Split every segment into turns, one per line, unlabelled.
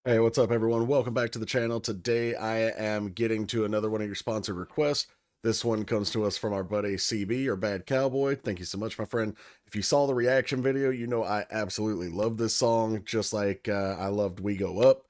Hey, what's up, everyone? Welcome back to the channel. Today, I am getting to another one of your sponsored requests. This one comes to us from our buddy CB, or Bad Cowboy. Thank you so much, my friend. If you saw the reaction video, you know I absolutely love this song, just like I loved We Go Up.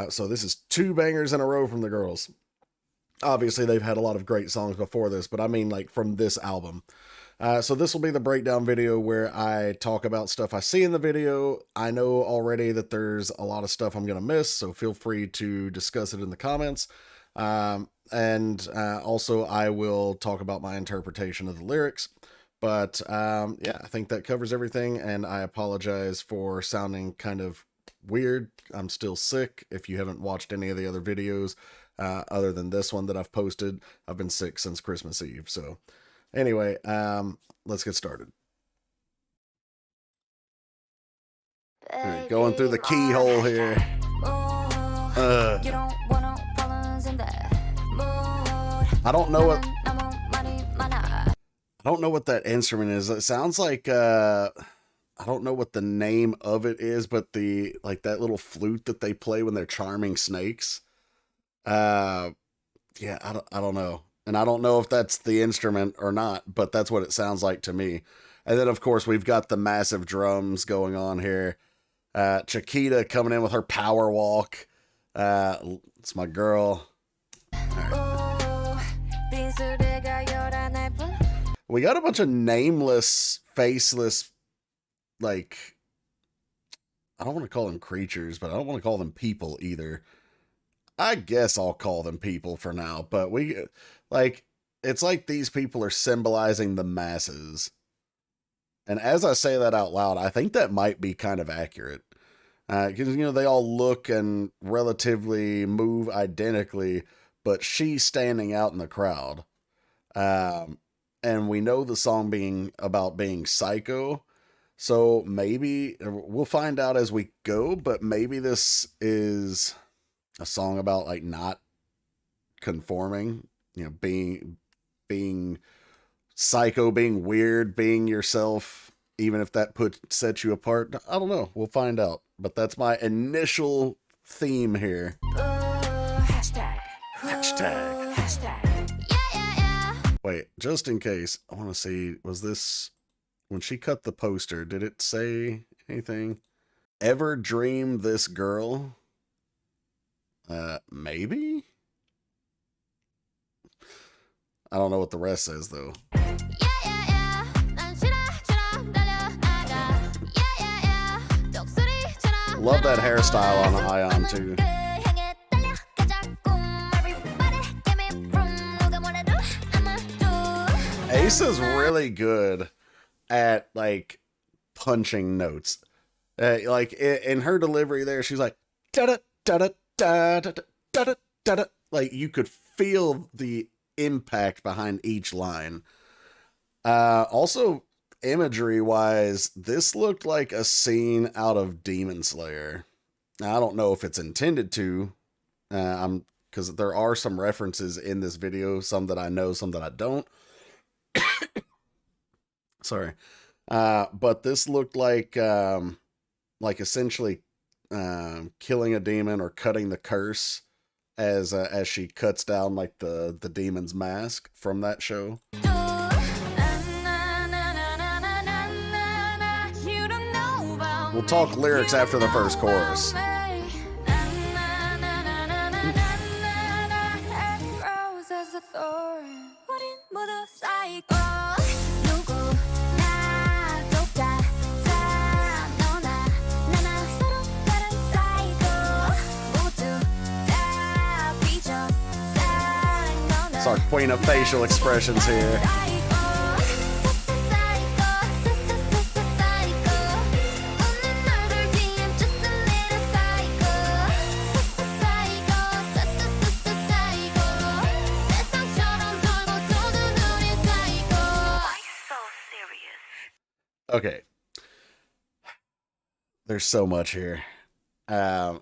So this is two bangers in a row from the girls. Obviously, they've had a lot of great songs before this, but I mean like from this album. So this will be the breakdown video where I talk about stuff I see in the video. I know already that there's a lot of stuff I'm going to miss, so feel free to discuss it in the comments. Also, I will talk about my interpretation of the lyrics. But yeah, I think that covers everything, and I apologize for sounding kind of weird. I'm still sick. If you haven't watched any of the other videos other than this one that I've posted, I've been sick since Christmas Eve, so... Anyway, let's get started. All right, going through the keyhole here. I don't know what that instrument is. It sounds like I don't know what the name of it is, but like that little flute that they play when they're charming snakes. Yeah, I don't know. And I don't know if that's the instrument or not, but that's what it sounds like to me. And then, of course, we've got the massive drums going on here. Chiquita coming in with her power walk. It's my girl. Right. We got a bunch of nameless, faceless, like, I don't want to call them creatures, but I don't want to call them people either. I guess I'll call them people for now, but it's like these people are symbolizing the masses. And as I say that out loud, I think that might be kind of accurate. Because, they all look and relatively move identically, but she's standing out in the crowd. And we know the song being about being psycho. So maybe, we'll find out as we go, but maybe this is a song about like not conforming, being psycho, being weird, being yourself, even if that sets you apart. I don't know. We'll find out. But that's my initial theme here. Hashtag. Yeah. Wait, just in case, I want to see, was this when she cut the poster, did it say anything? Ever dream this girl? Maybe? I don't know what the rest says, though. Love that hairstyle on Ion, too. Asa's really good at, like, punching notes. Like, in her delivery there, she's like, da-da, da-da, da-da. Like, you could feel the impact behind each line. Also, imagery wise, this looked like a scene out of Demon Slayer. Now, I don't know if it's intended to, because there are some references in this video, some that I know, some that I don't. Sorry. But this looked like essentially killing a demon or cutting the curse as she cuts down like the demon's mask from that show. We'll talk lyrics after the first chorus. It's our queen of facial expressions here. Okay. There's so much here. I'm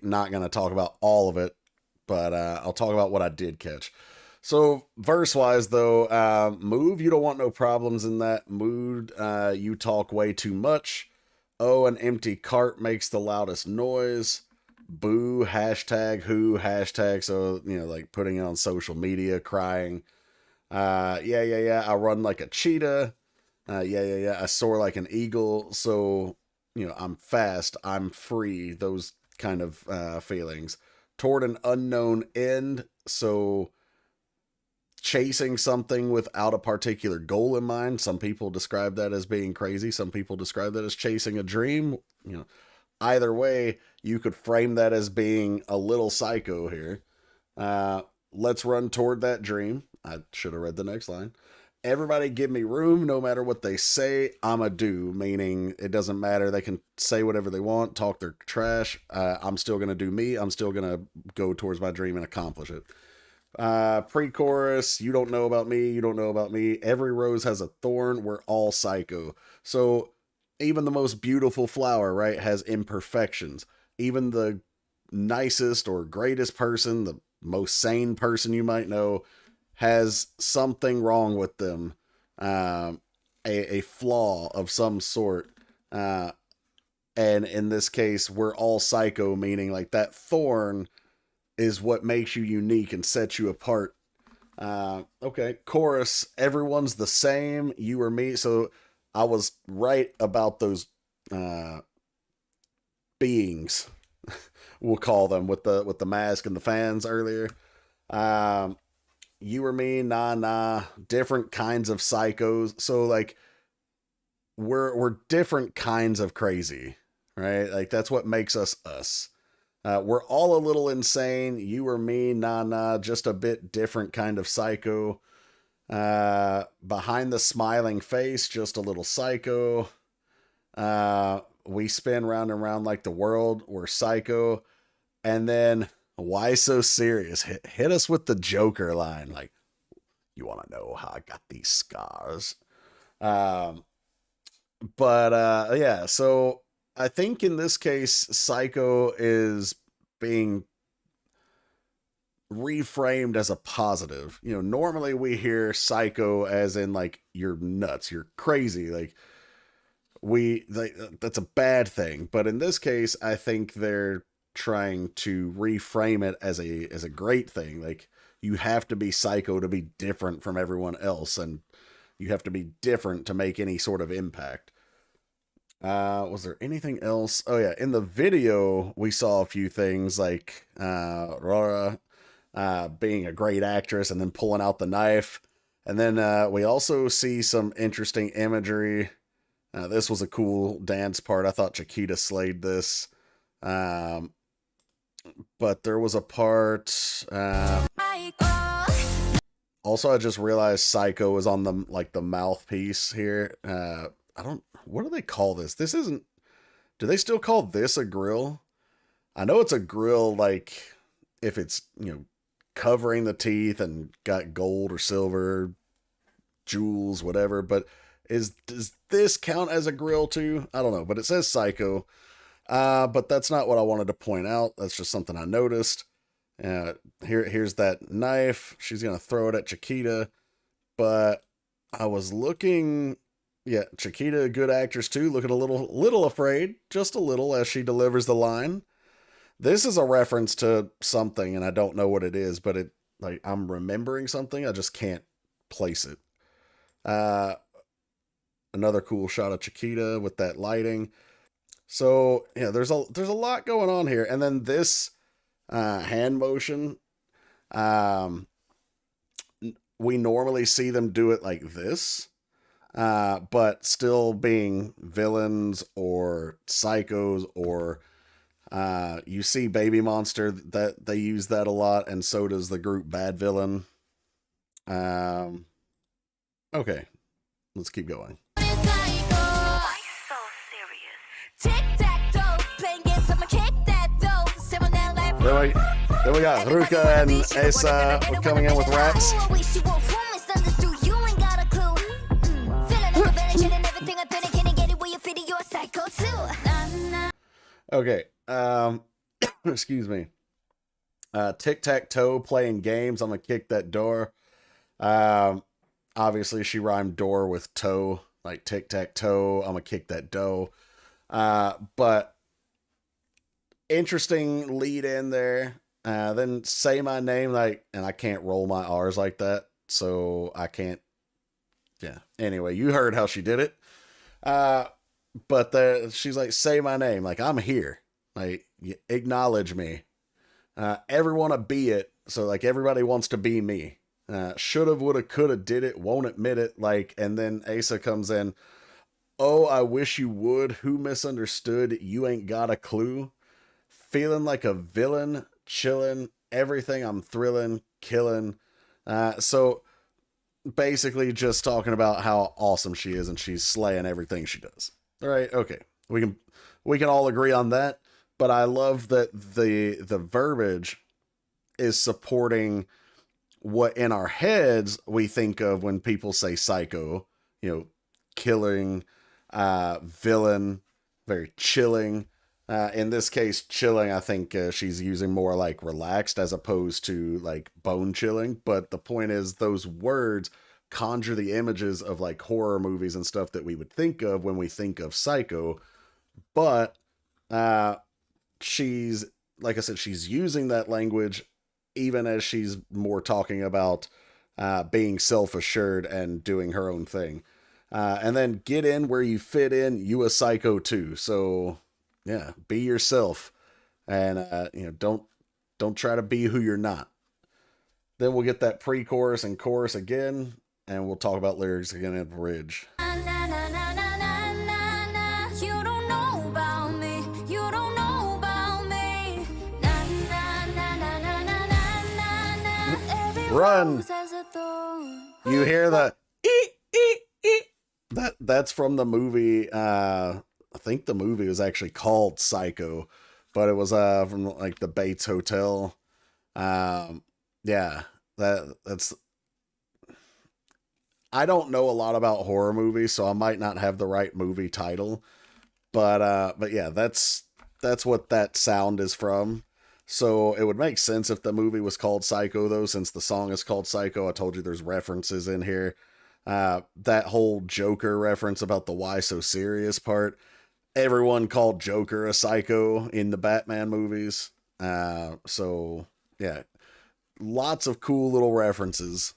not going to talk about all of it, but I'll talk about what I did catch. So verse-wise, though, move, you don't want no problems in that mood. You talk way too much. Oh, an empty cart makes the loudest noise. boo, hashtag who, hashtag, so, you know, like putting it on social media, crying. Yeah, I run like a cheetah. Yeah, I soar like an eagle. So, you know, I'm fast, I'm free, those kind of feelings. Toward an unknown end. So, chasing something without a particular goal in mind. Some people describe that as being crazy. Some people describe that as chasing a dream. You know, either way, you could frame that as being a little psycho here. Let's run toward that dream. I should have read the next line. Everybody give me room, no matter what they say, I'm a do, meaning it doesn't matter. They can say whatever they want, talk their trash. I'm still going to do me. I'm still going to go towards my dream and accomplish it. Pre-chorus, you don't know about me, you don't know about me. Every rose has a thorn, we're all psycho. So even the most beautiful flower, right, has imperfections. Even the nicest or greatest person, the most sane person you might know, has something wrong with them, a flaw of some sort. And in this case, we're all psycho, meaning like that thorn is what makes you unique and sets you apart. Okay, chorus, everyone's the same, you or me. So I was right about those beings, we'll call them, with the mask and the fans earlier. You or me, nah, different kinds of psychos. So like we're different kinds of crazy, right? Like that's what makes us us. We're all a little insane. You or me, nah, just a bit different kind of psycho. Behind the smiling face, just a little psycho. We spin round and round like the world. We're psycho. And then, why so serious? Hit us with the Joker line. Like, you want to know how I got these scars? Yeah, so I think in this case, psycho is being reframed as a positive. You know, normally we hear psycho as in like you're nuts, you're crazy, like that's a bad thing. But in this case, I think they're trying to reframe it as a great thing. Like you have to be psycho to be different from everyone else, and you have to be different to make any sort of impact. Was there anything else? Oh yeah, in the video we saw a few things like Rora being a great actress and then pulling out the knife. And then we also see some interesting imagery. This was a cool dance part. I thought Chiquita slayed this. But there was a part. Also, I just realized Psycho is on the mouthpiece here. I don't. What do they call this? This isn't. Do they still call this a grill? I know it's a grill, like if it's covering the teeth and got gold or silver, jewels, whatever. But does this count as a grill too? I don't know. But it says Psycho. But that's not what I wanted to point out. That's just something I noticed. Here's that knife. She's gonna throw it at Chiquita, but I was looking. Yeah, Chiquita, a good actress too, looking a little afraid, just a little, as she delivers the line. This is a reference to something, and I don't know what it is, but I'm remembering something. I just can't place it. Uh, Another cool shot of Chiquita with that lighting. So yeah, there's a lot going on here, and then this hand motion. We normally see them do it like this, but still being villains or psychos, or you see Babymonster that they use that a lot, and so does the group Bad Villain. Okay, let's keep going. Then we got Ruka and Esa coming in with raps. Okay, excuse me. Tic-tac-toe playing games. I'm gonna kick that door. Obviously she rhymed door with toe, like tic-tac-toe. I'm gonna kick that dough. But interesting lead in there. Then say my name, like, and I can't roll my R's like that, so I can't. Yeah. Anyway, you heard how she did it. Uh, she's like, say my name, like I'm here, like acknowledge me. Everyone to be it, so like everybody wants to be me. Shoulda, woulda, coulda, did it, won't admit it, like, and then Asa comes in. Oh, I wish you would. Who misunderstood? You ain't got a clue. Feeling like a villain, chillin', everything I'm thrilling, killing. So basically just talking about how awesome she is and she's slaying everything she does. All right, okay. We can all agree on that, but I love that the verbiage is supporting what in our heads we think of when people say psycho, killing, villain, very chilling. In this case, chilling, I think she's using more like relaxed as opposed to like bone chilling. But the point is, those words conjure the images of like horror movies and stuff that we would think of when we think of psycho. But uh, she's, like I said, she's using that language even as she's more talking about being self-assured and doing her own thing. And then get in where you fit in, you a psycho too. So yeah, be yourself, and don't try to be who you're not. Then we'll get that pre-chorus and chorus again, and we'll talk about lyrics again at bridge. Run! You hear the that's from the movie. I think the movie was actually called Psycho, but it was from like the Bates Hotel. Yeah, that's. I don't know a lot about horror movies, so I might not have the right movie title, but yeah, that's what that sound is from. So it would make sense if the movie was called Psycho, though, since the song is called Psycho. I told you there's references in here. That whole Joker reference about the why so serious part. Everyone called Joker a psycho in the Batman movies. So, yeah. Lots of cool little references.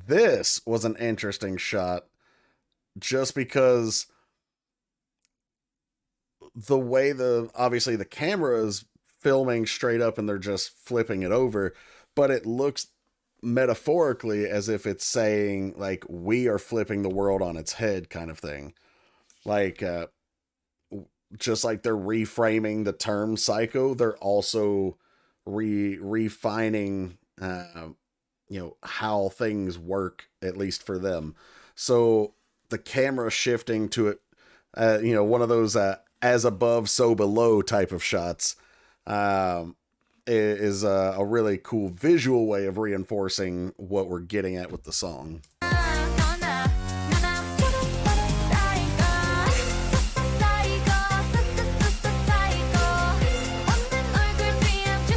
This was an interesting shot just because the way obviously the camera is filming straight up and they're just flipping it over, but it looks metaphorically as if it's saying like we are flipping the world on its head kind of thing. Like just like they're reframing the term psycho, they're also refining how things work, at least for them. So the camera shifting to it, one of those as above, so below type of shots, is a really cool visual way of reinforcing what we're getting at with the song.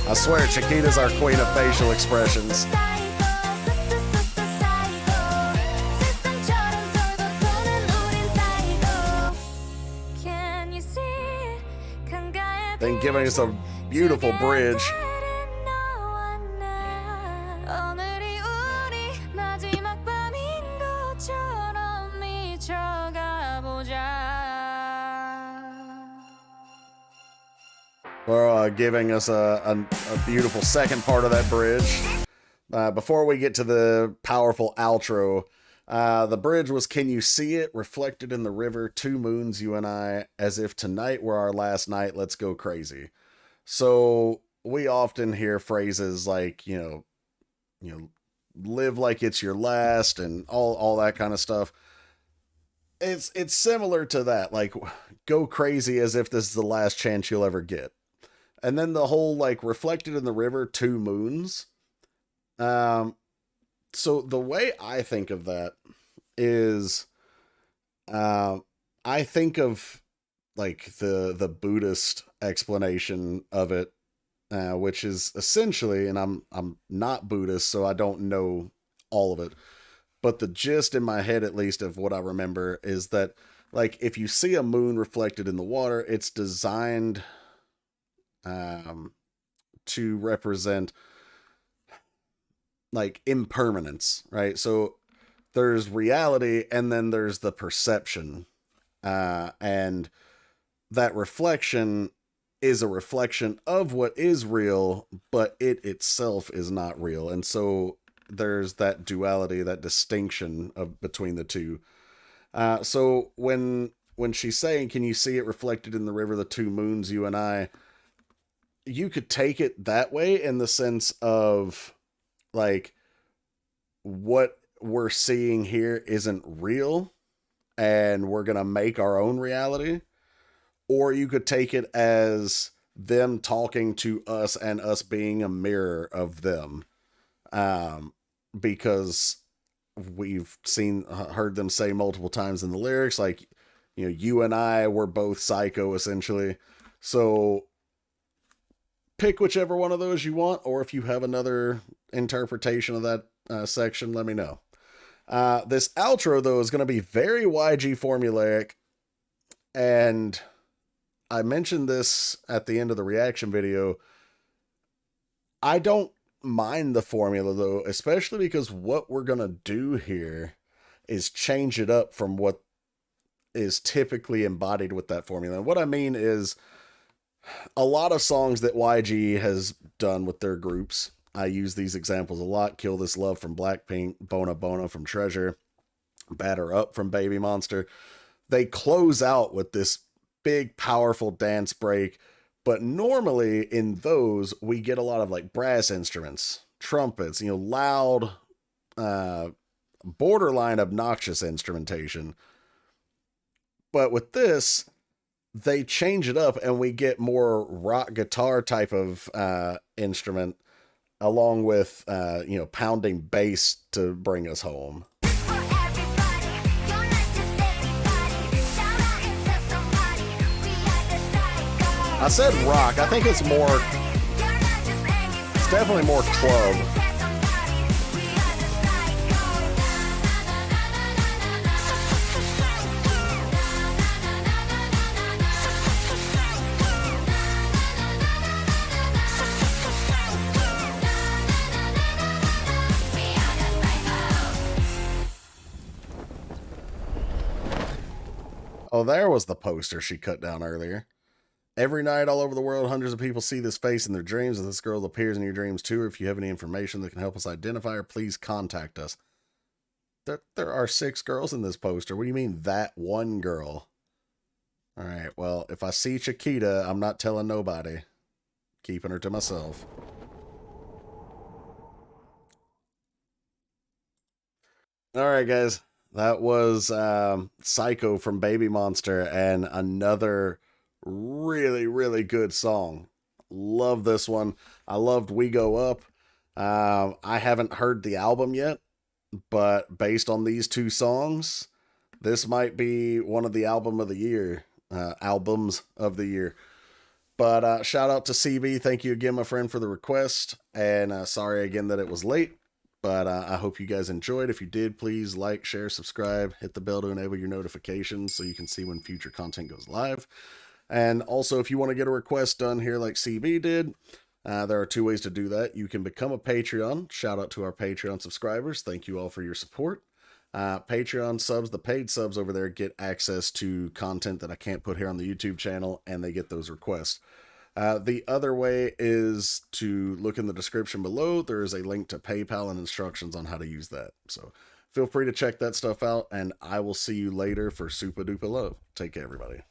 I swear Chiquita's our queen of facial expressions. Then giving us a beautiful bridge. Or giving us a beautiful second part of that bridge. Before we get to the powerful outro, the bridge was, can you see it reflected in the river, 2 moons, you and I, as if tonight were our last night, let's go crazy. So we often hear phrases like, live like it's your last and all that kind of stuff. It's similar to that, like go crazy as if this is the last chance you'll ever get. And then the whole like reflected in the river, 2 moons. So the way I think of that is, I think of like the Buddhist explanation of it, which is essentially, and I'm not Buddhist, so I don't know all of it, but the gist in my head, at least, of what I remember is that, like, if you see a moon reflected in the water, it's designed to represent like impermanence, right? So there's reality and then there's the perception. And that reflection is a reflection of what is real, but it itself is not real. And so there's that duality, that distinction of between the two. So when she's saying, "Can you see it reflected in the river, the two moons, you and I?" You could take it that way in the sense of like what we're seeing here isn't real and we're going to make our own reality. Or you could take it as them talking to us and us being a mirror of them. Because we've heard them say multiple times in the lyrics, like, you know, you and I were both psycho, essentially. So pick whichever one of those you want, or if you have another interpretation of that section, let me know. This outro, though, is going to be very YG formulaic, and I mentioned this at the end of the reaction video. I don't mind the formula, though, especially because what we're going to do here is change it up from what is typically embodied with that formula. And what I mean is a lot of songs that YG has done with their groups. I use these examples a lot. Kill This Love from Blackpink, Bona Bona from Treasure, Batter Up from Babymonster. They close out with this big, powerful dance break. But normally in those, we get a lot of like brass instruments, trumpets, you know, loud, borderline obnoxious instrumentation. But with this, they change it up and we get more rock guitar type of instrument along with, you know, pounding bass to bring us home. I said rock. I think it's definitely more club. Oh, there was the poster she cut down earlier. Every night all over the world, hundreds of people see this face in their dreams, and this girl appears in your dreams too. If you have any information that can help us identify her, please contact us. There are 6 girls in this poster. What do you mean, that one girl? All right, well, if I see Chiquita, I'm not telling nobody. Keeping her to myself. All right, guys. That was Psycho from Babymonster, and another really, really good song. Love this one. I loved We Go Up. I haven't heard the album yet, but based on these 2 songs, this might be one of the albums of the year. But shout out to CB. Thank you again, my friend, for the request. And sorry again that it was late. But I hope you guys enjoyed. If you did, please like, share, subscribe, hit the bell to enable your notifications so you can see when future content goes live. And also, if you want to get a request done here like CB did, there are 2 ways to do that. You can become a Patreon. Shout out to our Patreon subscribers. Thank you all for your support. Patreon subs, the paid subs over there, get access to content that I can't put here on the YouTube channel, and they get those requests. The other way is to look in the description below. There is a link to PayPal and instructions on how to use that. So feel free to check that stuff out, and I will see you later for Super Duper Love. Take care, everybody.